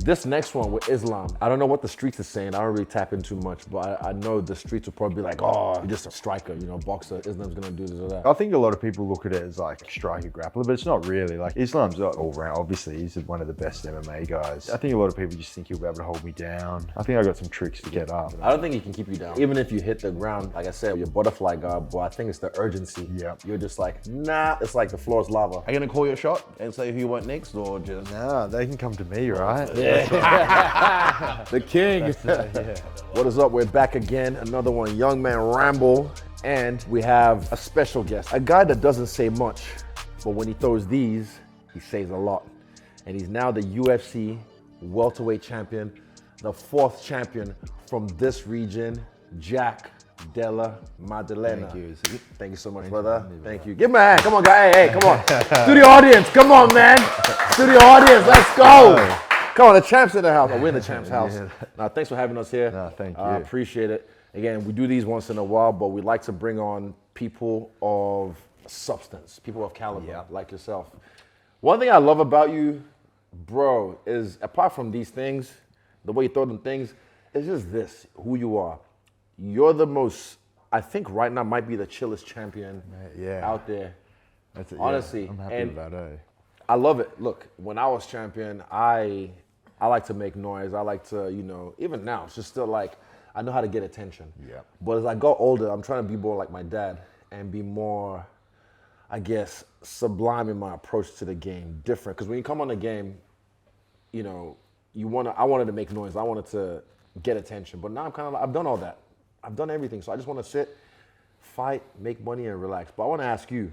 This next one with Islam, I don't know what the streets are saying. I don't really tap in too much, but I know the streets will probably be like, oh, you're just a striker, you know, boxer. Islam's gonna do this or that. I think a lot of people look at it as like striker grappler, but it's not really. Like Islam's all round. Obviously, he's one of the best MMA guys. I think a lot of people just think he'll be able to hold me down. I think I got some tricks to get up. I don't think he can keep you down. Even if you hit the ground, like I said, your butterfly guard, but I think it's the urgency. Yeah. You're just like, nah, it's like the floor is lava. Are you gonna call your shot and say who you want next, or just? Nah, they can come to me, right? The king. Yeah. What is up? We're back again. Another one, young man Ramble. And we have a special guest, a guy that doesn't say much, but when he throws these, he says a lot. And he's now the UFC Welterweight champion, the 4th champion from this region, Jack Della Maddalena. Thank you. Thank you so much, brother. Thank you. Give him a hand. Come on, guy. Hey, come on. Studio audience, come on, man. Studio audience, let's go. Come on, the champ's in the house. Oh, we're in the champ's house. Yeah. Now, thanks for having us here. No, thank you. I appreciate it. Again, we do these once in a while, but we like to bring on people of substance, people of caliber, like yourself. One thing I love about you, bro, is apart from these things, the way you throw them things, it's just this, who you are. You're the most, I think right now might be the chillest champion out there. That's it, honestly. I'm happy with that, eh? I love it. Look, when I was champion, I like to make noise. I like to, you know, even now, it's just still like, I know how to get attention. Yeah. But as I got older, I'm trying to be more like my dad and be more, I guess, sublime in my approach to the game, different. Because when you come on the game, you know, I wanted to make noise. I wanted to get attention. But now I'm kind of like, I've done all that. I've done everything. So I just want to sit, fight, make money, and relax. But I want to ask you,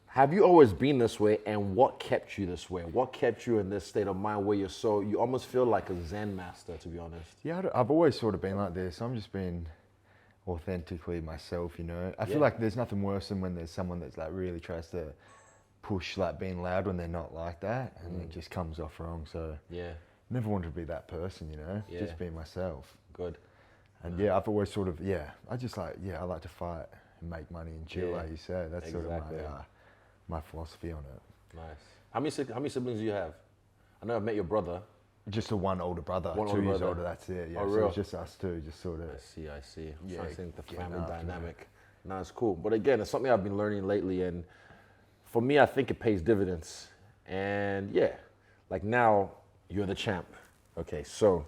have you always been this way, and what kept you this way? What kept you in this state of mind where you almost feel like a Zen master, to be honest? Yeah, I've always sort of been like this. I'm just being authentically myself, you know? I feel like there's nothing worse than when there's someone that's like really tries to push like being loud when they're not like that, and it just comes off wrong. So never wanted to be that person, you know? Just being myself. Good. And I've always sort of, I like to fight and make money and chill, like you say. That's sort of my philosophy on it. Nice. How many siblings do you have? I know I've met your brother. Just a one older brother, 2 years older, that's it. Yeah, oh, so real? it's just us two, just sort of. I see. I'm Yeah, trying to think the family after dynamic. No, it's cool. But again, it's something I've been learning lately, and for me, I think it pays dividends. And like now, you're the champ. Okay, so,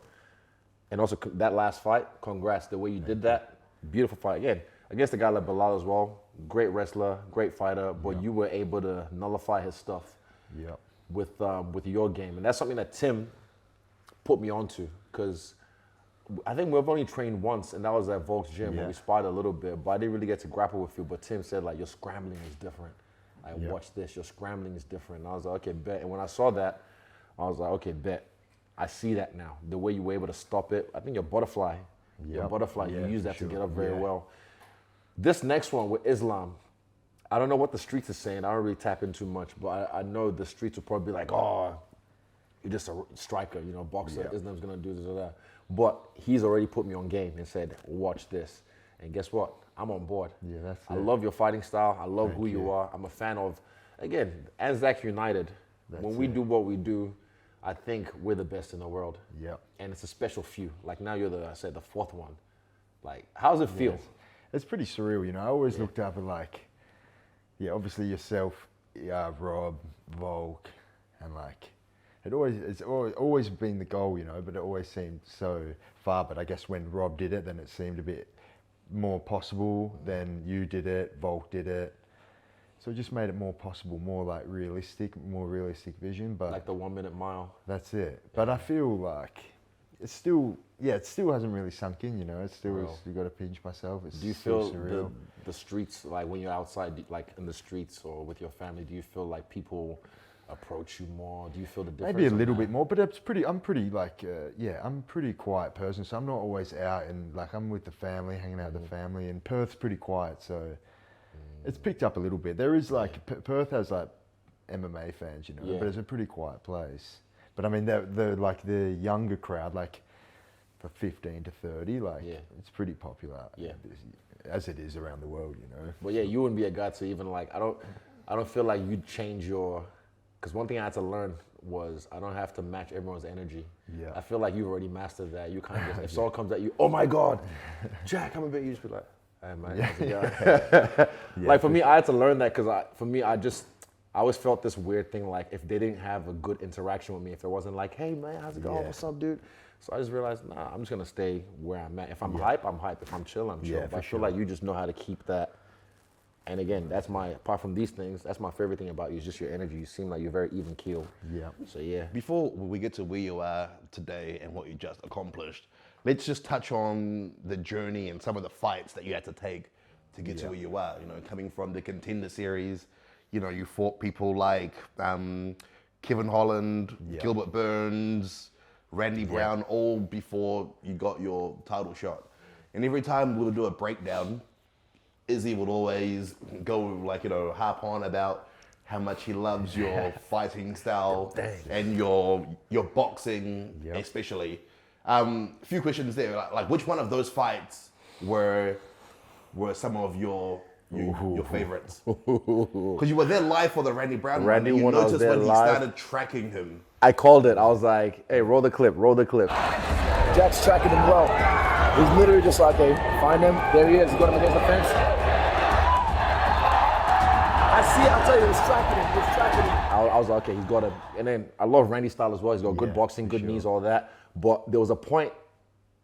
and also that last fight, congrats, the way you did that. Beautiful fight. Again, against a guy like Belal as well. Great wrestler, great fighter, but you were able to nullify his stuff with your game. And that's something that Tim put me onto, because I think we've only trained once, and that was at Volk's gym when we sparred a little bit, but I didn't really get to grapple with you. But Tim said, like, your scrambling is different. Like, watch this, your scrambling is different. And I was like, okay, bet. And when I saw that, I was like, okay, bet. I see that now. The way you were able to stop it. I think your butterfly, you use that to get up very well. This next one with Islam, I don't know what the streets are saying. I don't really tap in too much, but I know the streets will probably be like, oh, you're just a striker, you know, boxer. Islam's going to do this or that. But he's already put me on game and said, watch this. And guess what? I'm on board. Yeah, that's it. I love your fighting style. I love who you are. I'm a fan of, again, Anzac United. When we do what we do, I think we're the best in the world. Yep. And it's a special few. Like now you're the 4th one. Like, how does it feel? It's pretty surreal, you know. I always looked up at like, obviously yourself, Rob, Volk, and like, it's always been the goal, you know, but it always seemed so far. But I guess when Rob did it, then it seemed a bit more possible. Then you did it, Volk did it. So it just made it more possible, more realistic vision. But like the 1 minute mile. That's it. But I feel like it still hasn't really sunk in, you know. It's still, you got to pinch myself. Do you feel the streets, like when you're outside, like in the streets or with your family, do you feel like people approach you more? Do you feel the difference? Maybe a little bit more, but I'm pretty quiet person, so I'm not always out and like I'm with the family, hanging out with the family, and Perth's pretty quiet, so it's picked up a little bit. There is like, Perth has like MMA fans, you know, but it's a pretty quiet place. But I mean, the younger crowd, like for 15 to 30, like it's pretty popular. As it is around the world, you know. But you wouldn't be a guy to even like, I don't feel like you'd change your, because one thing I had to learn was I don't have to match everyone's energy. Yeah. I feel like you've already mastered that. You kind of just, if someone comes at you, oh my God, Jack, I'm a bit, you just be like, hey man, how's it going? Like for me, I had to learn that because I always felt this weird thing like if they didn't have a good interaction with me, if it wasn't like, hey man, how's it going? What's up, dude? So I just realized, nah, I'm just gonna stay where I'm at. If I'm hype, I'm hype. If I'm chill, I'm chill. Yeah, But I feel like you just know how to keep that. And again, that's apart from these things, that's my favorite thing about you is just your energy. You seem like you're very even keeled. Yeah. So yeah. Before we get to where you are today and what you just accomplished, let's just touch on the journey and some of the fights that you had to take to get to where you are. You know, coming from the Contender series, you know, you fought people like Kevin Holland, Gilbert Burns, Randy Brown, all before you got your title shot. And every time we would do a breakdown, Izzy would always go like, you know, harp on about how much he loves your fighting style and your boxing, especially. A few questions there, like which one of those fights were some of your favorites? Because you were there live for the Randy Brown one. Randy You when I was noticed there when he live. started tracking him. I called it. I was like, hey, roll the clip, roll the clip. Jack's tracking him well. He's literally just like, okay, find him. There he is. He got him against the fence. I see it. I'll tell you, he's tracking him. He's tracking him. I was like, okay, he's got a, and then I love Randy's style as well. He's got good boxing, good knees, all that. But there was a point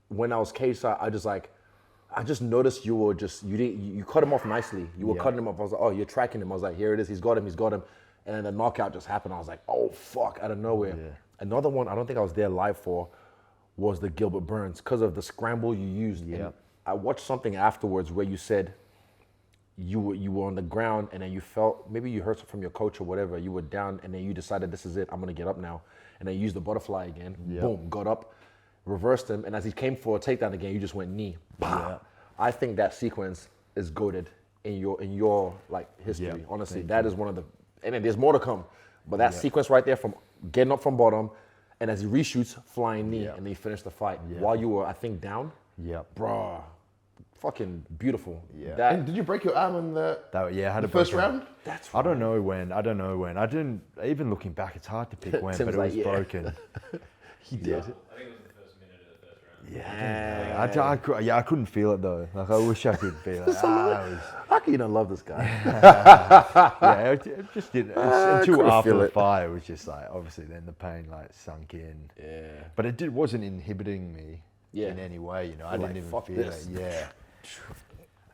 when I was cage side, I just noticed you cut him off nicely. You were cutting him off. I was like, oh, you're tracking him. I was like, here it is. He's got him. And then the knockout just happened. I was like, oh, fuck, out of nowhere. Yeah. Another one I don't think I was there live for was the Gilbert Burns because of the scramble you used. Yeah. And I watched something afterwards where you said you were on the ground and then you felt, maybe you heard from your coach or whatever, you were down and then you decided this is it, I'm going to get up now. And then you used the butterfly again. Boom, got up, reversed him. And as he came for a takedown again, you just went knee. Yeah. I think that sequence is goated in your like history. Honestly, that is one of the, and then there's more to come. But that sequence right there from getting up from bottom and as he reshoots, flying knee, and then he finished the fight while you were, I think, down. Yeah. Bruh, fucking beautiful. Yeah. And did you break your arm in the I had the first round? That's right. I don't know when. I didn't, even looking back, it's hard to pick when, but it was broken. He did. I think it was the first minute of the first round. I couldn't feel it though. Like I wish I could feel it. How can you not love this guy? It just didn't. Until after the fight, it was just like, obviously then the pain like sunk in. Yeah. But it wasn't inhibiting me in any way, you know. I didn't even feel it. Yeah.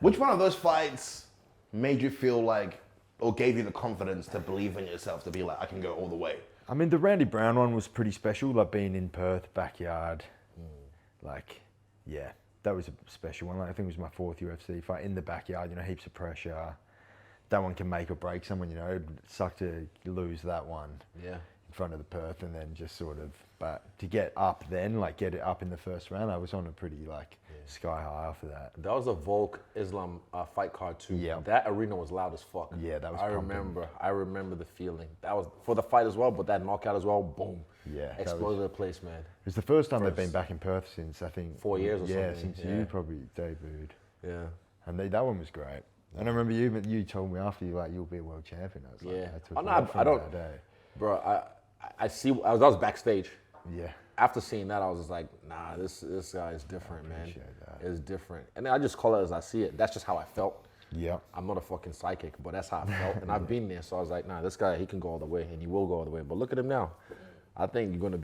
Which one of those fights made you feel like, or gave you the confidence to believe in yourself, to be like, I can go all the way? I mean, the Randy Brown one was pretty special, like being in Perth, backyard. Like, yeah, that was a special one. Like, I think it was my 4th UFC fight in the backyard, you know, heaps of pressure. That one can make or break someone, you know. It'd suck to lose that one in front of the Perth and then just sort of, but to get up then, like get it up in the first round, I was on a pretty like sky high after that. That was a Volk Islam fight card too. Yeah. That arena was loud as fuck. Yeah, that was I remember the feeling. That was for the fight as well, but that knockout as well, boom. Yeah. Exploded the place, man. It was the first time they've been back in Perth since, I think, 4 years or something. Yeah, since you probably debuted. Yeah. And that one was great. And I remember you told me after you'll be a world champion. I was like, I don't, bro. I was backstage. Yeah. After seeing that, I was just like, nah, this guy is different, man. It's different. And then I just call it as I see it. That's just how I felt. Yeah. I'm not a fucking psychic, but that's how I felt. And I've been there, so I was like, nah, this guy, he can go all the way, and he will go all the way. But look at him now. I think you're gonna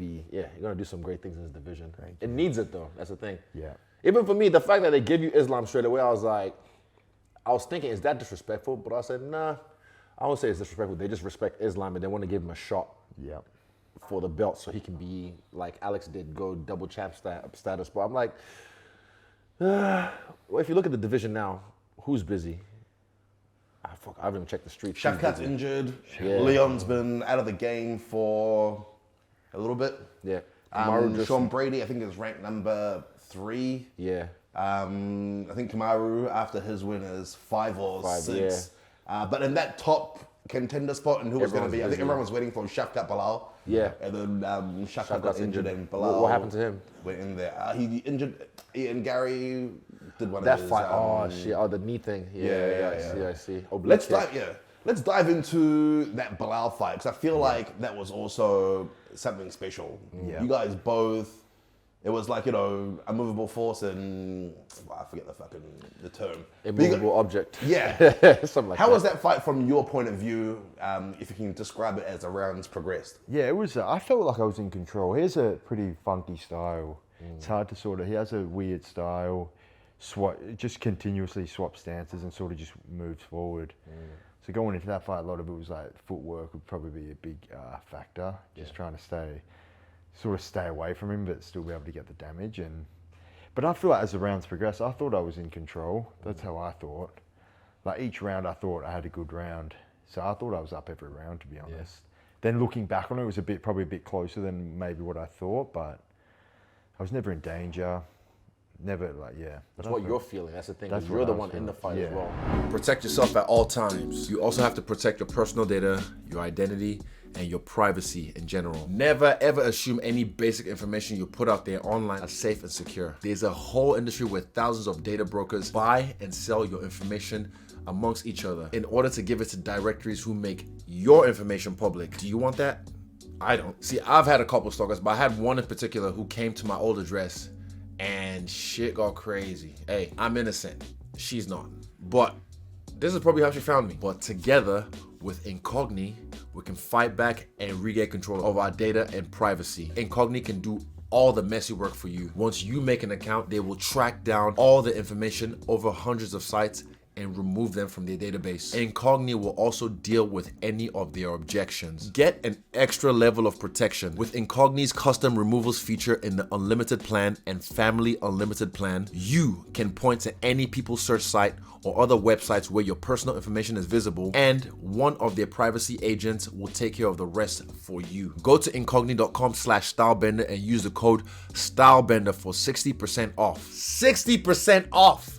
do some great things in this division. It needs it though. That's the thing. Yeah. Even for me, the fact that they give you Islam straight away, I was thinking, is that disrespectful? But I said, nah, I won't say it's disrespectful. They just respect Islam and they want to give him a shot. Yeah. For the belt, so he can be like Alex did, go double champ status. But I'm like, well, if you look at the division now, who's busy? I haven't even checked the street. Shavkat's injured. Leon's been out of the game for a little bit. Yeah. Sean Brady, I think, is ranked number 3. Yeah. I think Kamaru, after his win, is 5 or 6. Yeah. But in that top contender spot, and who was going to be, I think everyone was waiting for Shavkat Belal. Yeah. And then Shavkat got injured and Belal. What happened to him? Went in there. He injured Ian Gary, did one that of his... fight, the knee thing. Yeah, I see. Let's dive, Let's dive into that Belal fight, because I feel like that was also something special. Yeah. You guys both, it was like, you know, a movable force and, I forget the term. Immovable object. Yeah. Something like How that. was that fight from your point of view, if you can describe it as the rounds progressed? Yeah, it was. I felt like I was in control. He has a pretty funky style. It's hard to sort of. He has a weird style. Just continuously swap stances and sort of just moves forward. So going into that fight, a lot of it was like footwork would probably be a big factor. Just trying to stay away from him, but still be able to get the damage. But I feel like as the rounds progressed, I thought I was in control. That's how I thought. Like each round, I thought I had a good round. So I thought I was up every round, to be honest. Then looking back on it, it was probably a bit closer than maybe what I thought, but I was never in danger. Never That's what you're feeling. That's the thing. That's You're what the I was one in the fight feeling. as well. Protect yourself at all times. You also have to protect your personal data, your identity, and your privacy in general. Never ever assume any basic information you put out there online are safe and secure. There's a whole industry where thousands of data brokers buy and sell your information amongst each other in order to give it to directories who make your information public. Do you want that? I don't. See, I've had a couple stalkers, but I had one in particular who came to my old address and shit got crazy. Hey, I'm innocent. She's not. But this is probably how she found me. But together with Incogni, we can fight back and regain control of our data and privacy. Incogni can do all the messy work for you. Once you make an account, they will track down all the information over hundreds of sites and remove them from their database. Incogni will also deal with any of their objections. Get an extra level of protection with Incogni's custom removals feature in the Unlimited plan and Family Unlimited plan. You can point to any people search site or other websites where your personal information is visible, and one of their privacy agents will take care of the rest for you. Go to incogni.com/stylebender and use the code STYLEBENDER for 60% off. 60% off!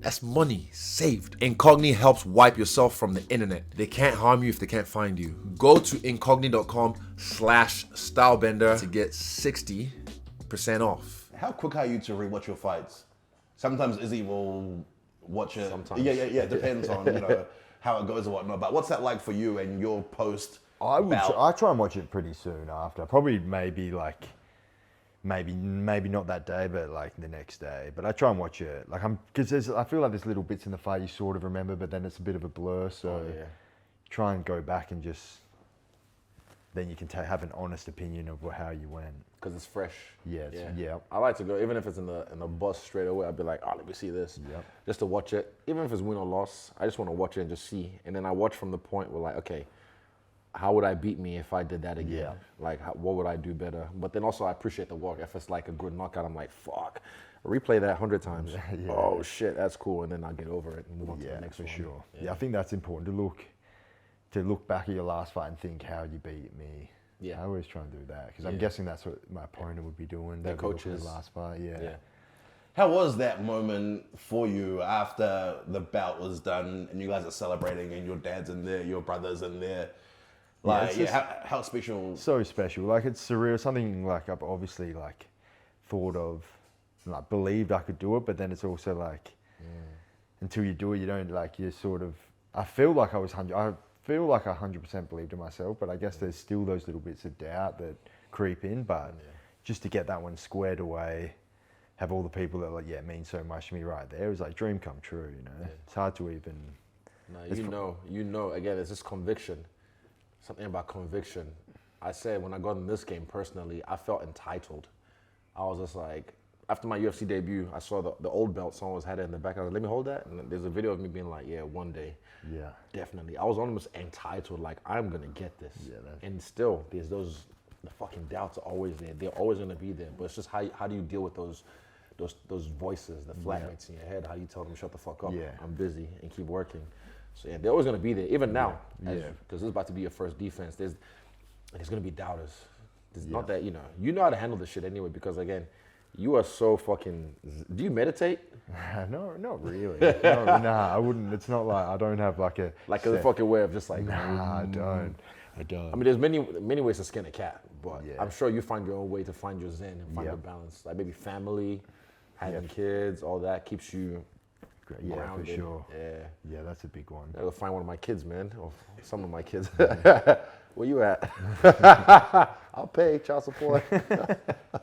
That's money saved. Incogni helps wipe yourself from the internet. They can't harm you if they can't find you. Go to incogni.com/stylebender to get 60% off. How quick are you to rewatch your fights? Sometimes Izzy will watch it. Sometimes. Yeah. It depends on, you know, how it goes and whatnot. But what's that like for you and your post? I try and watch it pretty soon after. Probably maybe not that day, but like the next day. But I try and watch it. Because I feel like there's little bits in the fight you sort of remember, but then it's a bit of a blur. So try and go back and then you can have an honest opinion of how you went. Because it's fresh. Yeah. I like to go, even if it's in the bus straight away, I'd be like, let me see this. Yep. Just to watch it. Even if it's win or loss, I just want to watch it and just see. And then I watch from the point where like, okay, how would I beat me if I did that again? Yeah. Like, what would I do better? But then also I appreciate the work. If it's like a good knockout, I'm like, fuck, replay that 100 times. Yeah. Oh shit, that's cool. And then I'll get over it and move on to the next for one. sure. Yeah, I think that's important to look back at your last fight and think how you beat me. Yeah. I always try and do that because I'm guessing that's what my opponent would be doing. They'd be looking at coaches. the last fight. Yeah. How was that moment for you after the bout was done and you guys are celebrating and your dad's in there, your brother's in there? Like, how special? So special. Like, it's surreal. Something like I've obviously like thought of, like believed I could do it, but then it's also like until you do it, you don't like. You sort of. I feel like I 100% believed in myself, but I guess there's still those little bits of doubt that creep in. But just to get that one squared away, have all the people that like mean so much to me right there, it was like dream come true. You know, it's hard to even. No, you know. Again, it's just conviction. Something about conviction. I said when I got in this game personally, I felt entitled. I was just like, after my UFC debut, I saw the old belt, someone had it in the back. I was like, let me hold that. And there's a video of me being like, one day. Yeah. Definitely. I was almost entitled, like, I'm going to get this. Yeah, and still, there's the fucking doubts are always there. They're always going to be there. But it's just how do you deal with those voices, the flatmates in your head, how you tell them, shut the fuck up, I'm busy, and keep working. So they're always going to be there, even now, because this is about to be your first defense. There's going to be doubters. There's not that, you know how to handle this shit anyway, because again, you are so fucking, do you meditate? No, not really. No, nah, I wouldn't. It's not like, I don't have like a fucking way of just like, nah, I don't. I mean, there's many ways to skin a cat, but I'm sure you find your own way to find your zen and find your balance. Like maybe family, having kids, all that keeps you Yeah, for grounded. sure. Yeah. Yeah, that's a big one. I gotta find one of my kids, man, or some of my kids. Where you at? I'll pay child support.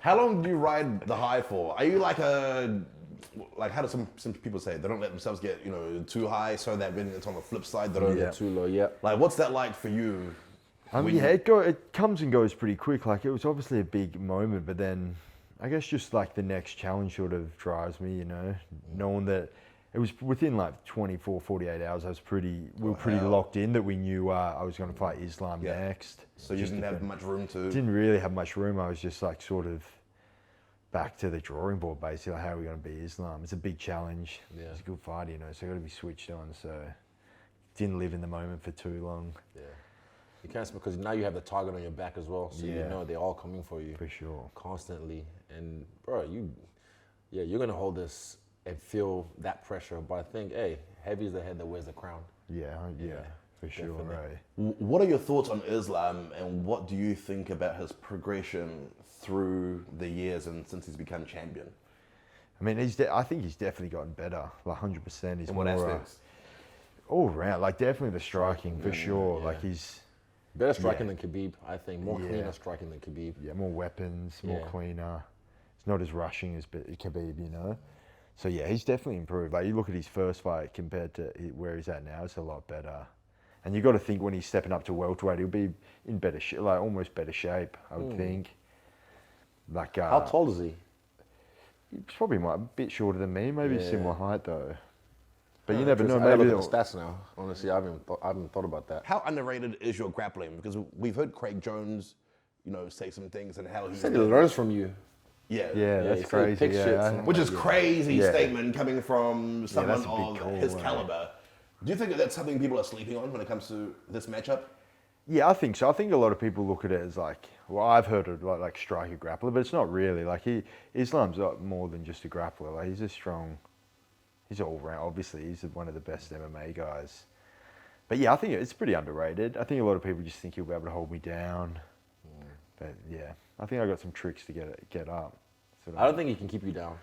How long do you ride the high for? Are you like how do some people say it? They don't let themselves get, you know, too high so that when it's on the flip side, they don't Get too low. Yeah. Like, what's that like for you? Yeah, it comes and goes pretty quick. Like, it was obviously a big moment, but then I guess just like the next challenge sort of drives me, you know, knowing that it was within like 24, 48 hours. We were pretty locked in that we knew I was going to fight Islam next. So you didn't have much room to... Didn't really have much room. I was just like sort of back to the drawing board, basically. Like, how are we going to beat Islam? It's a big challenge. Yeah. It's a good fight, you know, so I got to be switched on. So didn't live in the moment for too long. Yeah. You can't, because now you have the target on your back as well, so you know they're all coming for you. For sure. Constantly. And bro, you're gonna hold this and feel that pressure. But I think, hey, heavy is the head that wears the crown. Yeah, for sure, definitely. right. What are your thoughts on Islam, and what do you think about his progression through the years and since he's become champion? I mean, I think he's definitely gotten better, like 100%. He's In what more, aspects? all around, like definitely the striking, for sure. yeah. Like he's... Better striking than Khabib, I think. More Yeah. cleaner striking than Khabib. Yeah, more weapons, more Yeah. cleaner. It's not as rushing as Khabib, you know. So yeah, he's definitely improved. Like, you look at his first fight compared to where he's at now, it's a lot better. And you got to think when he's stepping up to welterweight, he'll be in better shape, like almost better shape, I would think. Like, How tall is he? he's probably a bit shorter than me, maybe Yeah. similar height though. But you never know. I gotta Maybe look at the stats now. Honestly, I haven't thought about that. How underrated is your grappling? Because we've heard Craig Jones, you know, say some things and how He he... said he learns from you. Yeah. yeah, he that's said he crazy. picks shit Yeah, from- Which is crazy Yeah. statement coming from someone that's a big of call, his right? caliber. Do you think that that's something people are sleeping on when it comes to this matchup? Yeah, I think so. I think a lot of people look at it as like, well, I've heard it like striker grappler, but it's not really. Like, Islam's more than just a grappler. Like, he's all round. Obviously, he's one of the best MMA guys. But yeah, I think it's pretty underrated. I think a lot of people just think he'll be able to hold me down. But yeah, I think I got some tricks to get up. Sort of. I don't think he can keep you down.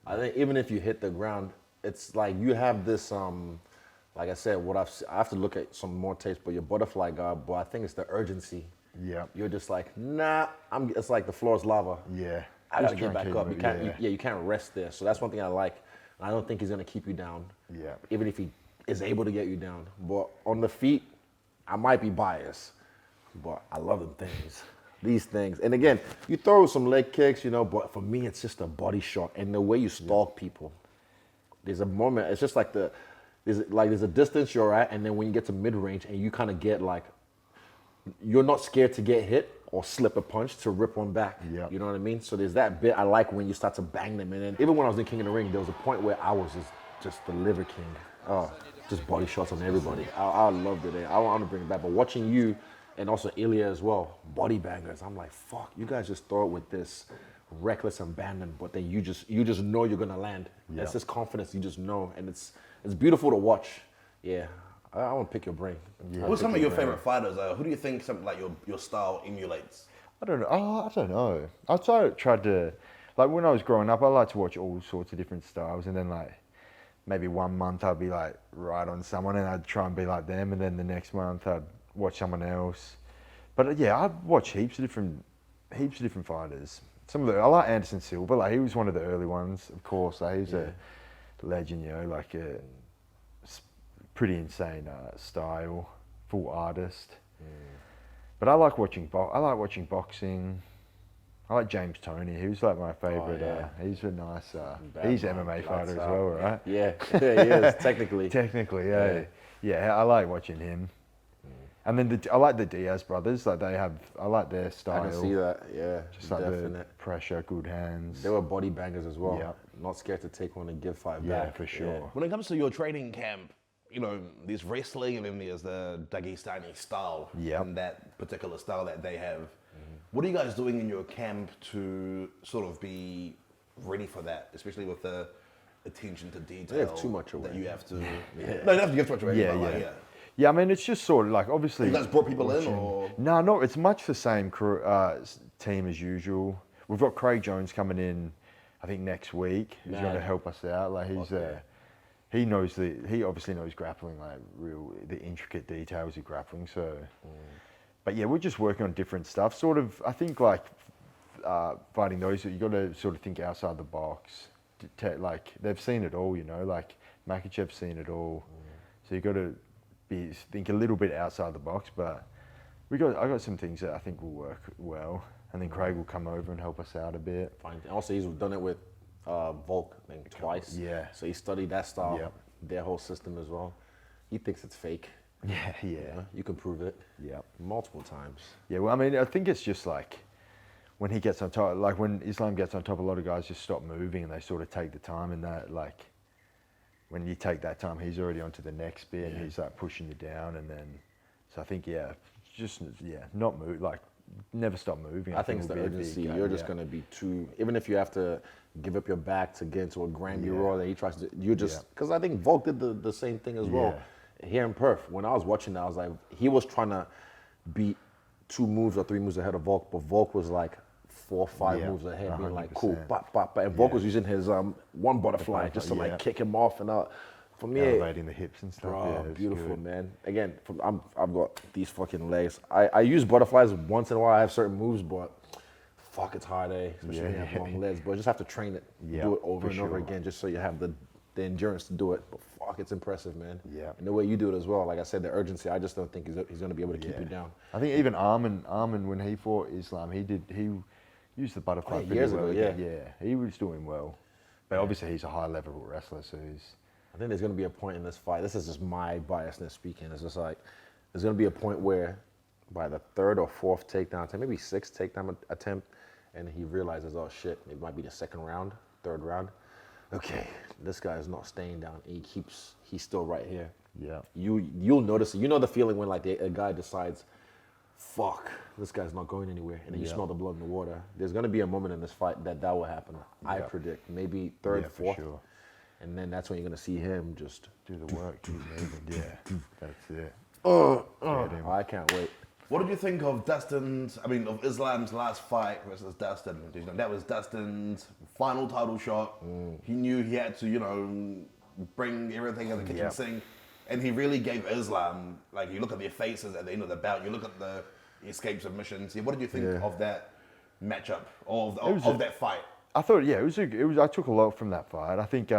I think even if you hit the ground, it's like you have this, like I said, I have to look at some more tapes, but your butterfly guard, but I think it's the urgency. Yeah. You're just like, nah, it's like the floor is lava. Yeah. I gotta Just get try back and up. keep You it, can't, you can't rest there. So that's one thing I like. I don't think he's gonna keep you down. Yeah. Even if he is able to get you down. But on the feet, I might be biased, but I love them things. These things. And again, you throw some leg kicks, you know, but for me, it's just a body shot and the way you stalk people. There's a moment, it's just like there's a distance you're at, and then when you get to mid-range and you kind of get like, you're not scared to get hit or slip a punch to rip one back. Yeah. You know what I mean? So there's that bit I like when you start to bang them. And then even when I was in King of the Ring, there was a point where I was just the liver king. Oh, just body shots on everybody. I loved it. I want to bring it back. But watching you and also Ilya as well, body bangers, I'm like, fuck, you guys just throw it with this reckless abandon, but then you just know you're gonna land. Yeah. It's this confidence, you just know, and it's beautiful to watch. Yeah, I want to pick your brain. Who's some of your favorite fighters? Who do you think something like your style emulates? I don't know. I don't know. I tried to, like, when I was growing up, I liked to watch all sorts of different styles, and then like maybe 1 month I'd be like right on someone and I'd try and be like them, and then the next month I'd watch someone else. But yeah, I'd watch heaps of different fighters. I like Anderson Silva. Like, he was one of the early ones, of course. Like, he's a legend, you know, like a pretty insane style, full artist. But I like watching boxing. I like James Toney. He was like my favorite. He's a nice. He's an MMA fighter as well, right? Yeah, he is technically. Technically, yeah. Yeah, I like watching him. And then I like the Diaz brothers. Like, I like their style. I can see that. Yeah, Just like definite. the pressure, good hands. They were body bangers as well. Yeah. Not scared to take one and give five Yeah, back. for sure. When it comes to your training camp, you know, there's wrestling and then there's the Dagistani style. Yep. And that particular style that they have. What are you guys doing in your camp to sort of be ready for that, especially with the attention to detail? They have too much away. That you have to. No, you don't have to give too much away. Yeah, but yeah. like, Yeah, I mean, it's just sort of like, obviously... You guys brought people in, or...? No, it's much the same team as usual. We've got Craig Jones coming in, I think, next week. He's going to help us out. Like, he obviously knows grappling, like the intricate details of grappling. So, but yeah, we're just working on different stuff. Sort of, I think like fighting those, you got to sort of think outside the box. Like they've seen it all, you know. Like Makhachev's seen it all, so you got to think a little bit outside the box. But I got some things that I think will work well, and then Craig will come over and help us out a bit. Fine. Also, he's done it with Volk, I think, twice. Yeah. So he studied that style, Yep. their whole system as well. He thinks it's fake. Yeah. You know? You can prove it. Yeah. Multiple times. Yeah, well, I mean, I think it's just like when he gets on top, like when Islam gets on top, a lot of guys just stop moving and they sort of take the time, and that, like, when you take that time, he's already onto the next bit and he's like pushing you down, and then, so I think, not move, like, never stop moving. I think it's the will be a urgency. big game, You're just going to be too, even if you have to give up your back to get into a Granby roar that he tries to, you're just, because I think Volk did the same thing as well. Here in Perth, when I was watching that, I was like, he was trying to beat 2 moves or 3 moves ahead of Volk, but Volk was like 4 or 5 moves ahead, being like, cool, 100%. bop, bop, and Volk was using his one butterfly just to like kick him off and out. For me, elevating the hips and stuff. bro, Yeah, it's beautiful, good. man. Again, I've got these fucking legs. I use butterflies once in a while. I have certain moves, but fuck, it's hard, especially when you have long legs. But you just have to train it, do it over and over again, just so you have the endurance to do it. But fuck, it's impressive, man. Yeah. And the way you do it as well. Like I said, the urgency. I just don't think he's going to be able to keep you down. I think even Armin, when he fought Islam, he used the butterfly pretty years well. ago, He was doing well. But obviously he's a high level wrestler, so he's... I think there's going to be a point in this fight. This is just my biasness speaking. It's just like, there's going to be a point where by the 3rd or 4th takedown attempt, maybe 6th takedown attempt, and he realizes, oh shit, it might be the 2nd round, 3rd round. Okay, this guy is not staying down. He's still right here. Yeah. You'll notice it. You know the feeling when like a guy decides, fuck, this guy's not going anywhere, and then you smell the blood in the water. There's going to be a moment in this fight that will happen. I predict maybe 3rd, 4th. Sure. And then that's when you're going to see him just Do the work, keep moving. That's it. I can't wait. What did you think of of Islam's last fight versus Dustin? You know, that was Dustin's final title shot. He knew he had to, bring everything in the kitchen sink. And he really gave Islam, like, you look at their faces at the end of the bout, you look at the escape submissions. What did you think of that matchup, of that fight? I thought, it was. I took a lot from that fight. I think,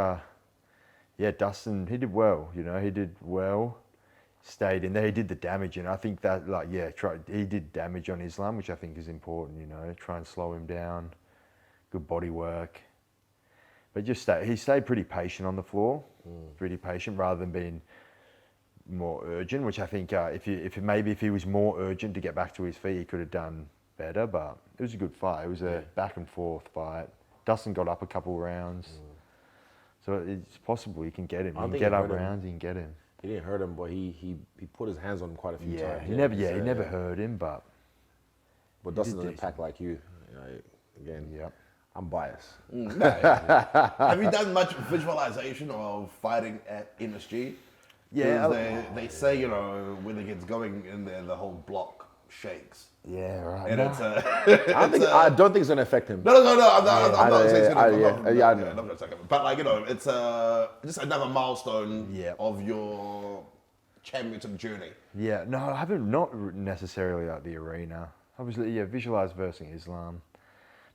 Dustin, he did well. He did well. Stayed in there. He did the damage, and I think that, he did damage on Islam, which I think is important. Try and slow him down. Good body work. But he stayed pretty patient on the floor. Pretty patient, rather than being more urgent. Which I think, if he was more urgent to get back to his feet, he could have done better. But it was a good fight. It was a back and forth fight. Dustin got up a couple rounds, so it's possible he can get him. He can get up rounds, he can get him. He didn't hurt him, but he put his hands on him quite a few times. He never hurt him, but Dustin doesn't pack like you. Again, I'm biased. Have you done much visualization of fighting at MSG? Yeah, they say, when it gets going in there, the whole block shakes. Yeah, right. And I don't think it's gonna affect him. No. I'm not saying it's I know. But it's just another milestone of your championship journey. Yeah, no, I haven't, not necessarily like the arena. Obviously, visualize versus Islam.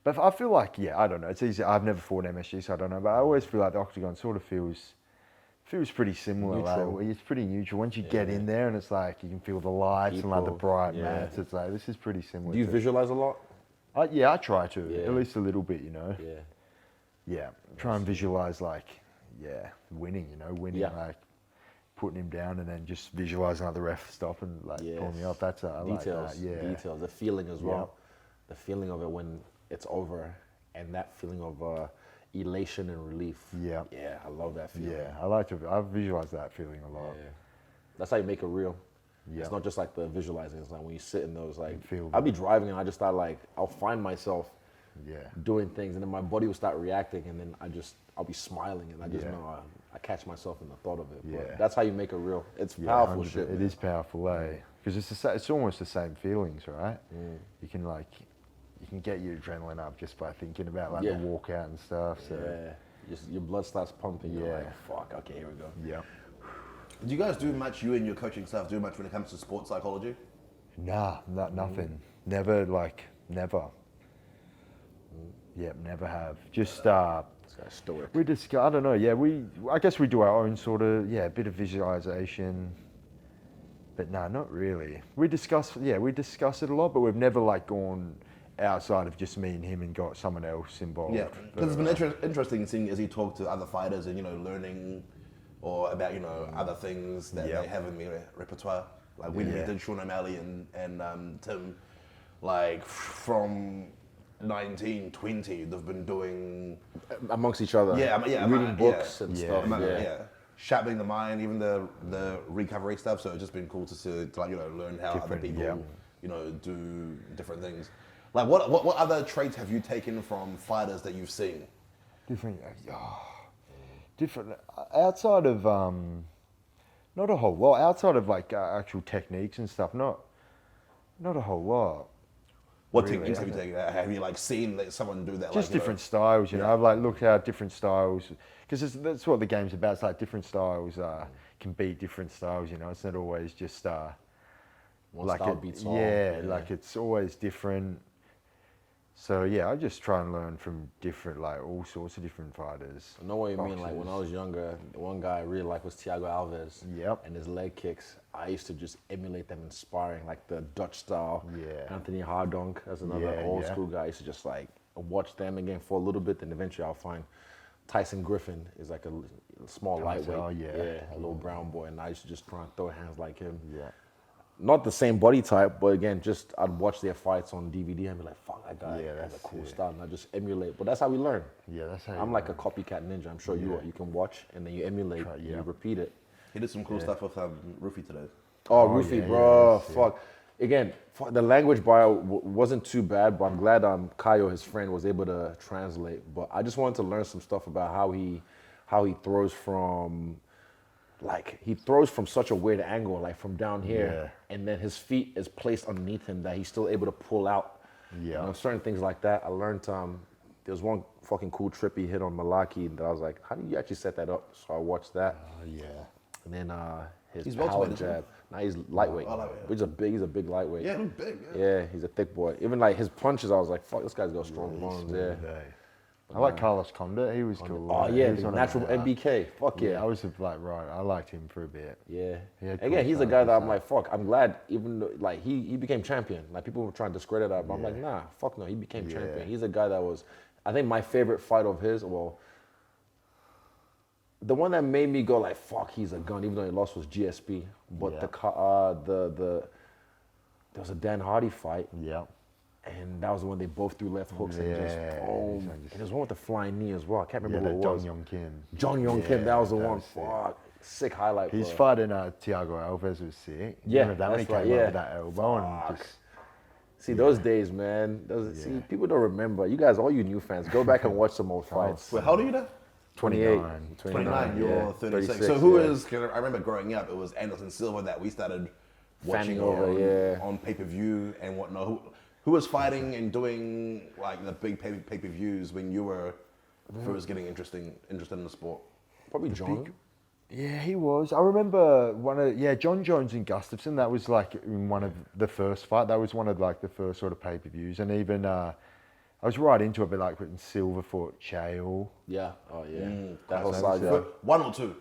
But I feel like, I don't know. It's easy. I've never fought MSG, so I don't know. But I always feel like the octagon sort of feels pretty similar. Neutral. Like, it's pretty neutral. Once you get in there, and it's like you can feel the lights and like the bright mats. It's like this is pretty similar. Do you visualize a lot? I try to at least a little bit. Yeah. Try and visualize winning. Winning like putting him down, and then just visualizing like the ref stop and pulling me off. That's I details. Like that. Details. The feeling as well. The feeling of it when it's over, and that feeling of elation and relief. Yeah, I love that feeling. Yeah, I visualize that feeling a lot. Yeah. That's how you make it real. It's not just like the visualizing. It's like when you sit in those, like, feel I'll be driving and I just start I'll find myself Yeah. doing things, and then my body will start reacting, and then I'll be same, and I just know I catch myself in the thought of it. But that's how you make it real. It's powerful shit. It is powerful, because it's almost the same feelings, right? You can get your adrenaline up just by thinking about the walkout and stuff. So your blood starts pumping. You're Yeah. like, fuck, okay, here we go. Yeah. Do you guys do much, you and your coaching staff do much when it comes to sports psychology? Nah, nothing. Never, never. Yep, never have. Just, This guy's stoic. we discuss, I don't know, yeah, I guess we do our own sort of, a bit of visualization. But no, not really. We discuss it a lot, but we've never gone outside of just me and him and got someone else involved. Yeah, because it's been interesting seeing as he talked to other fighters and learning or about other things that they have in their repertoire. Like when we did Sean O'Malley and Tim, from 1920, they've been doing Amongst each other. reading books and stuff. sharpening the mind, even the recovery stuff. So it's just been cool to see, learn how other people do different things. Like what other traits have you taken from fighters that you've seen? Different outside of not a whole lot. Outside of actual techniques and stuff, not a whole lot. What Really, techniques have you taken? Have you seen someone do that? Just different styles, I've looked at different styles because that's what the game's about. It's different styles can beat different styles. It's not always just One style beats all. It's always different. So I just try and learn from different, all sorts of different fighters. I know what you mean. Like when I boxers. was younger, the one guy I really liked was Thiago Alves. Yep. And his leg kicks, I used to just emulate them in sparring, like the Dutch style. Yeah. Anthony Hardonk, that's another old school guy. I used to just watch them again for a little bit, then eventually I'll find Tyson Griffin is like a small lightweight. Oh, yeah. A little brown boy, and I used to just try and throw hands like him. Yeah. Not the same body type, but again, just I'd watch their fights on DVD and be like, fuck, that guy has that's a cool it. style, and I just emulate. But that's how we learn. Yeah, that's how I'm you like learn. a copycat ninja. I'm sure you are. You can watch and then you emulate, and you repeat it. He did some cool stuff with Rufy today. Oh, Rufy, bro, yes, fuck. Again, the language bio wasn't too bad, but I'm glad Kayo, his friend, was able to translate. But I just wanted to learn some stuff about how he throws from. He throws from such a weird angle, from down here, and then his feet is placed underneath him that he's still able to pull out. Yeah. Certain things like that. I learned there was one fucking cool trip he hit on Malaki that I was like, how do you actually set that up? So I watched that. Yeah. And then his He's power welterweight, isn't he? jab. Nah, he's lightweight. Oh, lightweight, But he's a big lightweight. Yeah, he's big. Yeah, he's a thick boy. Even his punches, I was like, fuck, this guy's got strong bones. Yeah. I like Carlos Condit. He was cool. Oh He yeah, was the on a- natural MBK. Fuck yeah. I was right. I liked him for a bit. Yeah. He had Again, cool he's a stuff, guy that good I'm like, fuck, I'm glad even though, he became champion. People were trying to discredit that, but I'm like, nah, fuck no, he became champion. He's a guy that was, I think my favorite fight of his, the one that made me go like, fuck, he's a gun, even though he lost was GSP. But there was a Dan Hardy fight. Yeah. And that was the one they both threw left hooks and just boom. And there's one with the flying knee as well. I can't remember who it John was. Yong Kim. John Yong Kim, that was the that one. was sick. Fuck. Sick highlight. His bro. fight in Thiago Alves was sick. Yeah, Remember that when he that's right, came yeah. up with that elbow and Fuck. just See, those days, man. See, people don't remember. You guys, all you new fans, go back and watch some old fights. Wait, how old are you now? 28. 29, you're yeah, 36. So who yeah. is, 'cause I remember growing up, it was Anderson Silva that we started watching Fanning over, on pay-per-view and whatnot. Who was fighting and doing the big pay-per-views when you were first getting interested in the sport? Probably John. Yeah, he was. I remember John Jones and Gustafsson. That was in one of the first fight. That was one of the first sort of pay-per-views. And even I was right into it, but in Silverfoot, Chael. Yeah. Oh, yeah. That whole classic. saga. One or two?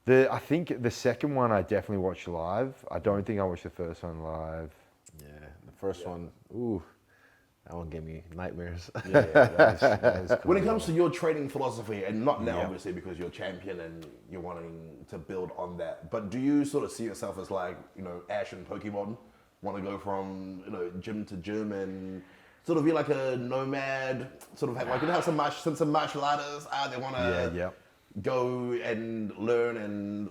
I think the second one I definitely watched live. I don't think I watched the first one live. Yeah. The first one, ooh, that one gave me nightmares. That was cool. When it comes to your training philosophy, and not now obviously because you're champion and you're wanting to build on that, but do you sort of see yourself as Ash and Pokemon? Want to go from gym to gym and sort of be like a nomad, sort of have have some martial artists, they want to go and learn and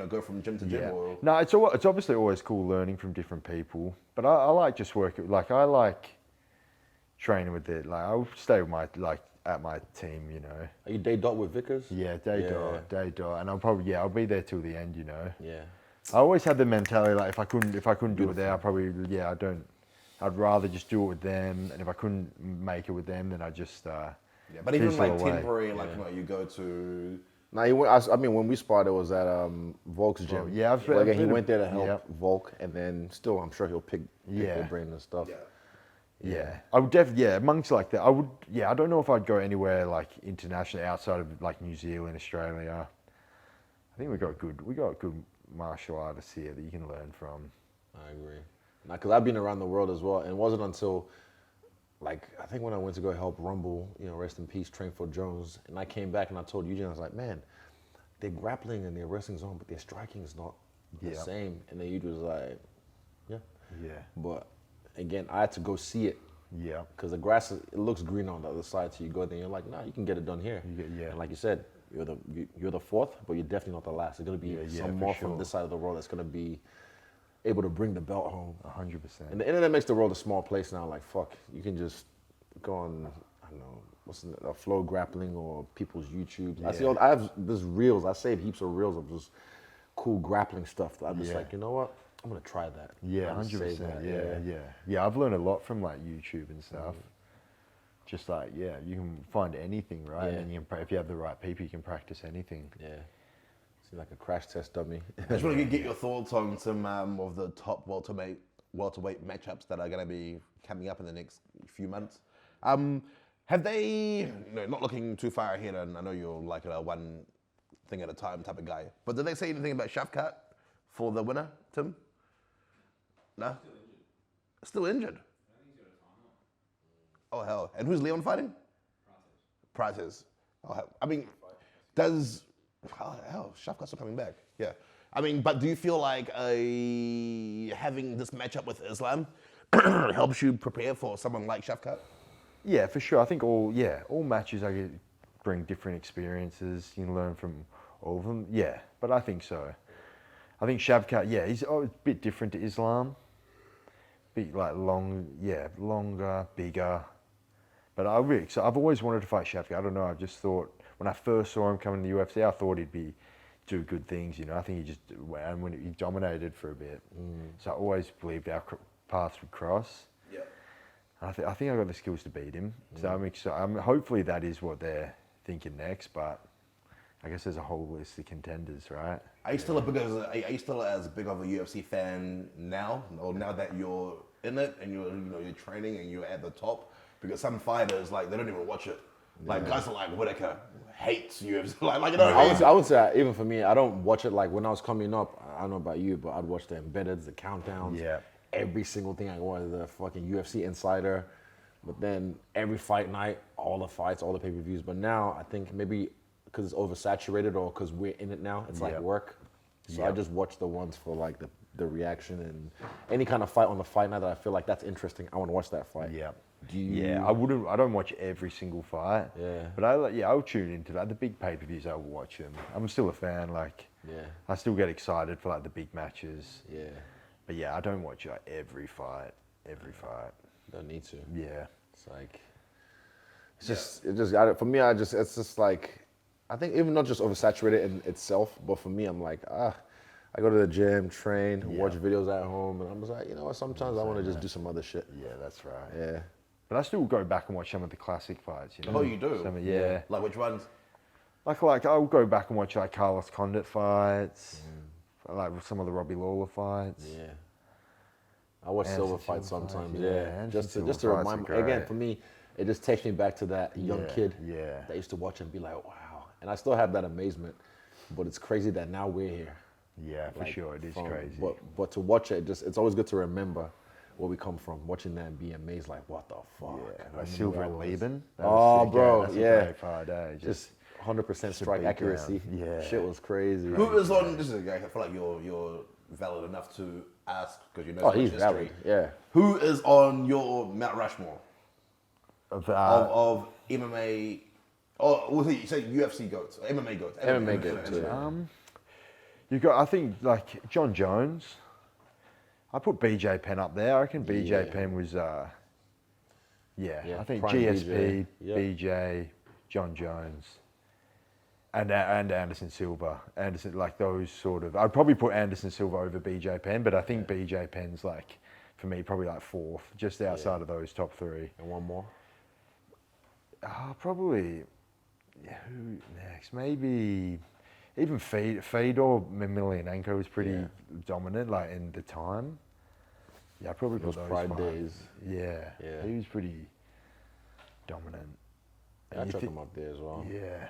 go from gym to gym. Yeah. Or No, it's obviously always cool learning from different people, but I like just working. I like training with it. I'll stay with at my team. Are you day dot with Vickers? Yeah, day dot, and I'll be there till the end. Yeah. I always had the mentality if I couldn't do it there, I'd rather just do it with them, and if I couldn't make it with them, then I just Yeah, but even like away. temporary, like you go to. Nah, he went, I mean, when we sparred, it was at Volk's gym. yeah, I've Like, been he to- went there to help yep. Volk, and then still, I'm sure he'll pick Yeah. their brain and stuff. Yeah, I would definitely. Yeah, amongst like that, I would. Yeah, I don't know if I'd go anywhere like international outside of like New Zealand, Australia. I think we got good martial artists here that you can learn from. I agree. Nah, because I've been around the world as well, and it wasn't until, like, I think when I went to go help Rumble, rest in peace, train for Jones, and I came back and I told Eugene, I was like, man, they're grappling and their wrestling's on, but their striking is not the same. And then Eugene was like, yeah. Yeah. But again, I had to go see it. Yeah. Because the grass, it looks green on the other side, so you go there and you're like, nah, you can get it done here. Yeah. And like you said, you're the fourth, but you're definitely not the last. There's going to be some more from this side of the world that's going to be able to bring the belt home. 100%. And the internet makes the world a small place now. Like, fuck, you can just go on, I don't know, Flow Grappling or people's YouTubes. I have this reels. I save heaps of reels of just cool grappling stuff. That I'm just like, you know what? I'm gonna try that. Yeah, I'm gonna 100%. save that. Yeah, I've learned a lot from like YouTube and stuff. Just like, you can find anything, right? Yeah. And you can, if you have the right people, you can practice anything. Yeah. Seems like a crash test dummy. I just want to get your thoughts on some of the top welterweight matchups that are going to be coming up in the next few months. Have they, not looking too far ahead, and I know you're like a one thing at a time type of guy, but did they say anything about Shavkat for the winner, Tim? No? Still injured. Oh, hell. And who's Leon fighting? Prates. Oh, hell. I mean, does... Oh, hell, Shavkat's still coming back. Yeah. I mean, but do you feel like having this matchup with Islam helps you prepare for someone like Shavkat? Yeah, for sure. I think all matches bring different experiences. You can learn from all of them. Yeah, but I think so. I think Shavkat, he's a bit different to Islam. Bit like longer, bigger. But I've always wanted to fight Shavkat. I don't know. I just thought when I first saw him coming to the UFC, I thought he'd do good things. I think and when he dominated for a bit. So I always believed our paths would cross. Yeah. I think I got the skills to beat him. So I'm excited. Hopefully that is what they're thinking next. But I guess there's a whole list of contenders, right? Are you still as big of a UFC fan now, or now that you're in it and you're training and you're at the top? Because some fighters, like, they don't even watch it. Like, guys are like Whitaker hates UFC. Like, you know what I mean? I would say, even for me, I don't watch it like when I was coming up. I don't know about you, but I'd watch the embeddeds, the countdowns, every single thing I wanted, the fucking UFC Insider. But then every fight night, all the fights, all the pay-per-views. But now I think maybe because it's oversaturated or because we're in it now, it's like work. So I just watch the ones for like the reaction and any kind of fight on the fight night that I feel like that's interesting. I want to watch that fight. Yeah. Do you? I don't watch every single fight. Yeah. But I'll tune into that. The big pay-per-views, I'll watch them. I'm still a fan. Like, I still get excited for like the big matches. Yeah. But I don't watch like every fight. Don't need to. Yeah. It's like, for me, it's just like, I think even not just oversaturated in itself, but for me, I'm like, I go to the gym, train, watch videos at home, and I'm just like, you know what, sometimes I want to just do some other shit. Yeah, that's right. Yeah. But I still go back and watch some of the classic fights. Oh, you do? Yeah. Like, which ones? Like I'll go back and watch like Carlos Condit fights, like some of the Robbie Lawler fights. Yeah. I watch Silver Anderson fights Silva sometimes, fights, yeah. Just to remind me, again, for me, it just takes me back to that young kid that used to watch and be like, wow. And I still have that amazement, but it's crazy that now we're here. Yeah, for sure, it is crazy. But to watch it, it's always good to remember where we come from. Watching that and be amazed, like, what the fuck? Yeah, like Silver and Lieben. Bro, that's a great fight, eh? Just 100% strike accuracy. Yeah. Shit was crazy. Who is on? This is a guy. I feel like you're valid enough to ask because you know so much he's history. valid. Yeah. Who is on your Mount Rushmore Of MMA? Oh, you say UFC goats, MMA goats, MMA goats. Yeah. You got, I think, like John Jones. I put BJ Penn up there. I reckon BJ Penn was, I think prime GSP, BJ. BJ, John Jones, and Anderson Silva. Anderson, like those sort of. I'd probably put Anderson Silva over BJ Penn, but I think BJ Penn's like, for me, probably like fourth, just outside of those top three. And one more? Probably. Yeah, who next? Maybe even Fedor Emelianenko was pretty dominant, like in the time. Yeah, probably Those those Pride five. days. Yeah, Yeah. he was pretty dominant. Yeah, I And chuck you him up there as well. Yeah,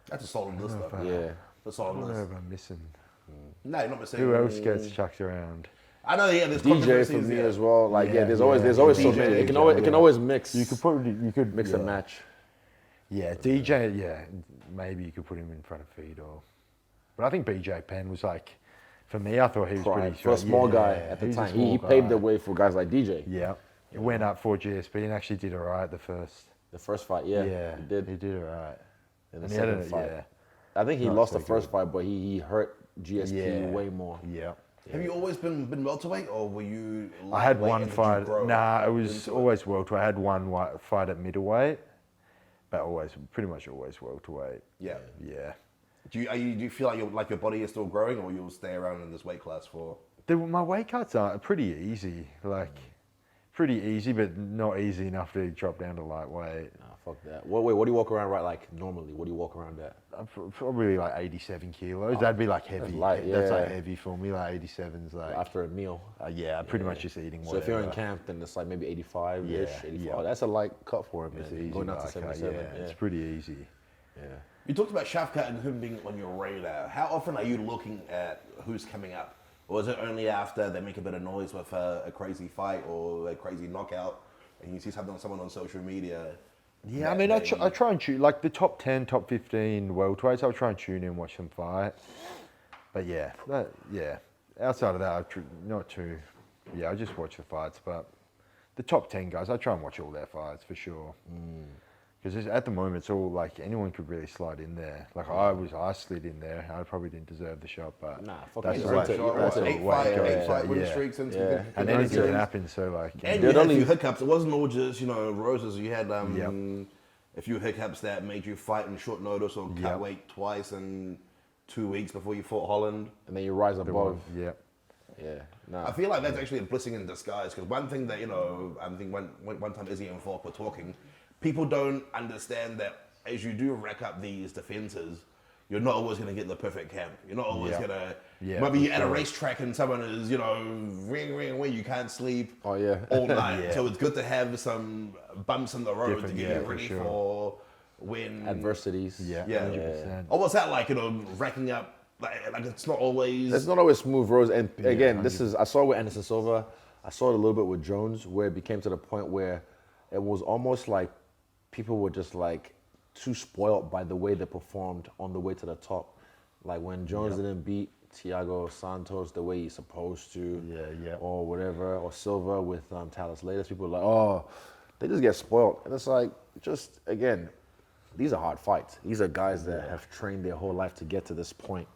That's a solid list, though. Yeah. That's a I solid don't know list. if I'm missing. No, you're not missing. Who else gets chucked around? I know, yeah, there's DJ for controversies, me yeah. as well. Like, yeah, Yeah, there's yeah. always so DJ, many. It can yeah. always mix. You could mix yeah. and match. Yeah, DJ. Yeah, maybe you could put him in front of Fedor. But I think BJ Penn was like, for me, I thought he was Pride. pretty For a small guy yeah, at the he's a time, small he paved the guy. way for guys like DJ. Yeah, he went up for GSP and actually did alright the first. The first fight, yeah, Yeah, he did. He did alright. In the And he had second a- fight, yeah. I think he Not lost so the first good. fight, but he hurt GSP Yeah. way more. Yeah. Have you always been welterweight, or were you I had lightweight one and did you fight. grow Nah, it was into always welterweight. I had one fight at middleweight, but pretty much always welterweight. Yeah. Yeah. Do you feel like your body is still growing, or you'll stay around in this weight class for? My weight cuts are pretty easy. Pretty easy, but not easy enough to drop down to lightweight. Nah, fuck that. What do you walk around like normally? What do you walk around at? I'm probably like 87 kilos. That'd be like heavy. light, That's like yeah. heavy for me. Like 87's like. After a meal. Yeah, pretty much just eating So whatever. if you're in camp, then it's like maybe 85-ish, Yeah, 85. yeah. That's a light cut for him, It's man. easy. Going down to like, 77. yeah, it's pretty easy. Yeah. You talked about Shavkat and him being on your radar. How often are you looking at who's coming up? Or is it only after they make a bit of noise with a crazy fight or a crazy knockout and you see someone on social media? Yeah, I mean, I try and tune, like the top 10, top 15 welterweights, I'll try and tune in and watch them fight. But yeah, outside of that, not too, I just watch the fights. But the top 10 guys, I try and watch all their fights for sure. Because at the moment, it's all like anyone could really slide in there. Like I slid in there. I probably didn't deserve the shot, but Nah, fuck that's it. the Right, way- right, that's right. the Eight way it goes. fight win Yeah. streaks into Yeah. the And anything series. can happen. So like, And There'd you had only- a few hiccups. It wasn't all just, roses. You had Yep. a few hiccups that made you fight in short notice or cut Yep. weight twice in 2 weeks before you fought Holland. And then you rise above. yeah. Yeah. Nah. I feel like that's actually a blessing in disguise because one thing that, I think one time Izzy and Falk were talking, people don't understand that as you do rack up these defenses, you're not always going to get the perfect camp. You're not always Yeah. going to, Yeah, maybe for you're at a sure. racetrack and someone is, ring, you can't sleep Oh, yeah. all night. Yeah. So it's good to have some bumps in the road Different, to get yeah, you for ready sure. for when Adversities. Yeah. Yeah. 100%. Oh, what's that like? Racking up, like it's not always. It's not always smooth roads. And again, I saw it with Anderson Silva. I saw it a little bit with Jones, where it became to the point where it was almost like people were just like too spoiled by the way they performed on the way to the top. Like when Jones didn't beat Thiago Santos the way he's supposed to, Yeah. or whatever, or Silva with Talis Latest, people are like, oh, they just get spoiled. And it's like, just again, these are hard fights. These are guys that have trained their whole life to get to this point.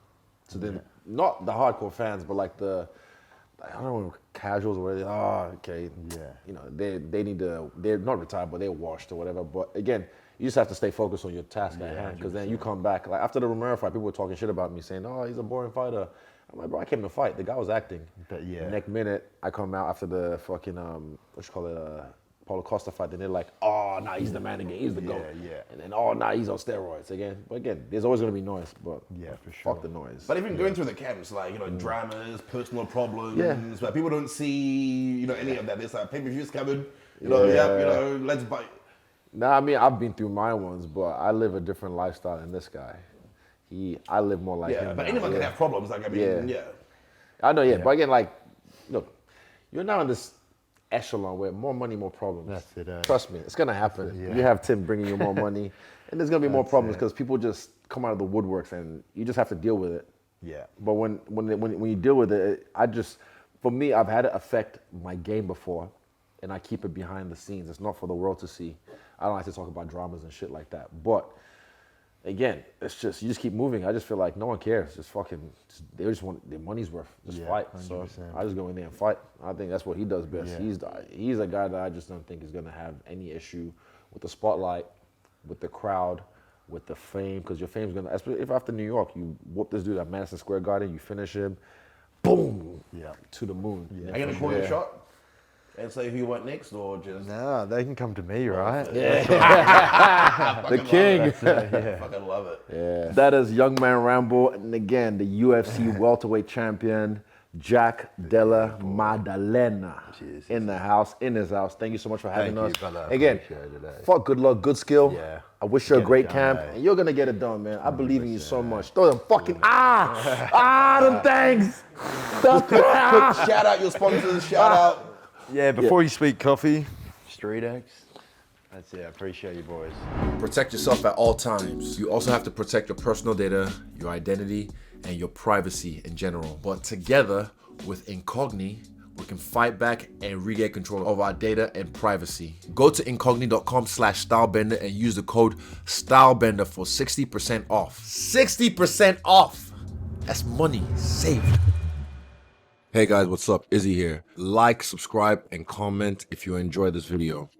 So then, not the hardcore fans, but like I don't know, casuals or whatever. Oh, okay. Yeah. They need to. They're not retired, but they're washed or whatever. But again, you just have to stay focused on your task at hand, because then you come back. Like after the Romero fight, people were talking shit about me, saying, "Oh, he's a boring fighter." I'm like, bro, I came to fight. The guy was acting. But yeah. Next minute, I come out after the fucking Paulo Costa fight, then they're like, "Oh, nah, he's the man again. He's the GOAT." yeah. And then, "Oh, nah, he's on steroids again." But again, there's always gonna be noise. But Yeah, for sure. fuck the noise. But even going through the camps, like, dramas, personal problems, Yeah. but people don't see, any of that. There's like pay-per-views coming, Yeah. let's buy. Nah, I mean, I've been through my ones, but I live a different lifestyle than this guy. I live more like Yeah, him. but now, anyone can have problems. Like, I mean, Yeah. I know, but again, like, look, you're now in this echelon where more money, more problems. That's it, Trust me, it's gonna happen. Yeah. You have Tim bringing you more money, and there's gonna be more That's problems it. because people just come out of the woodworks, and you just have to deal with it. Yeah. But when you deal with it, for me, I've had it affect my game before, and I keep it behind the scenes. It's not for the world to see. I don't like to talk about dramas and shit like that. But again, it's just, you just keep moving. I just feel like no one cares. They just want their money's worth. Just Yeah, fight. So 100%. I just go in there and fight. I think that's what he does best. Yeah. He's a guy that I just don't think is gonna have any issue with the spotlight, with the crowd, with the fame, because your fame's gonna, especially if after New York, you whoop this dude at Madison Square Garden, you finish him, boom, Yeah. to the moon. Yeah. Are you gonna call your shot? And say who you want next, or just Nah, they can come to me, right? The king. fucking love it. Yeah. That is Young Man Ramble, and again, the UFC welterweight champion, Jack Della Maddalena, in the house, in his house. Thank you so much for having Thank us. you, brother. I Again, appreciate it, eh? fuck, good luck, good skill. Yeah. I wish you a Get it great done, camp, eh? and you're gonna get it done, man. I believe in you so much. Throw them fucking them things. Quick shout out your sponsors. Shout out. Yeah, before you speak coffee, Street X. That's it. I appreciate you, boys. Protect yourself at all times. You also have to protect your personal data, your identity, and your privacy in general. But together with Incogni, we can fight back and regain control of our data and privacy. Go to incogni.com/stylebender and use the code STYLEBENDER for 60% off. 60% off! That's money saved. Hey guys, what's up? Izzy here. Like, subscribe, and comment if you enjoy this video.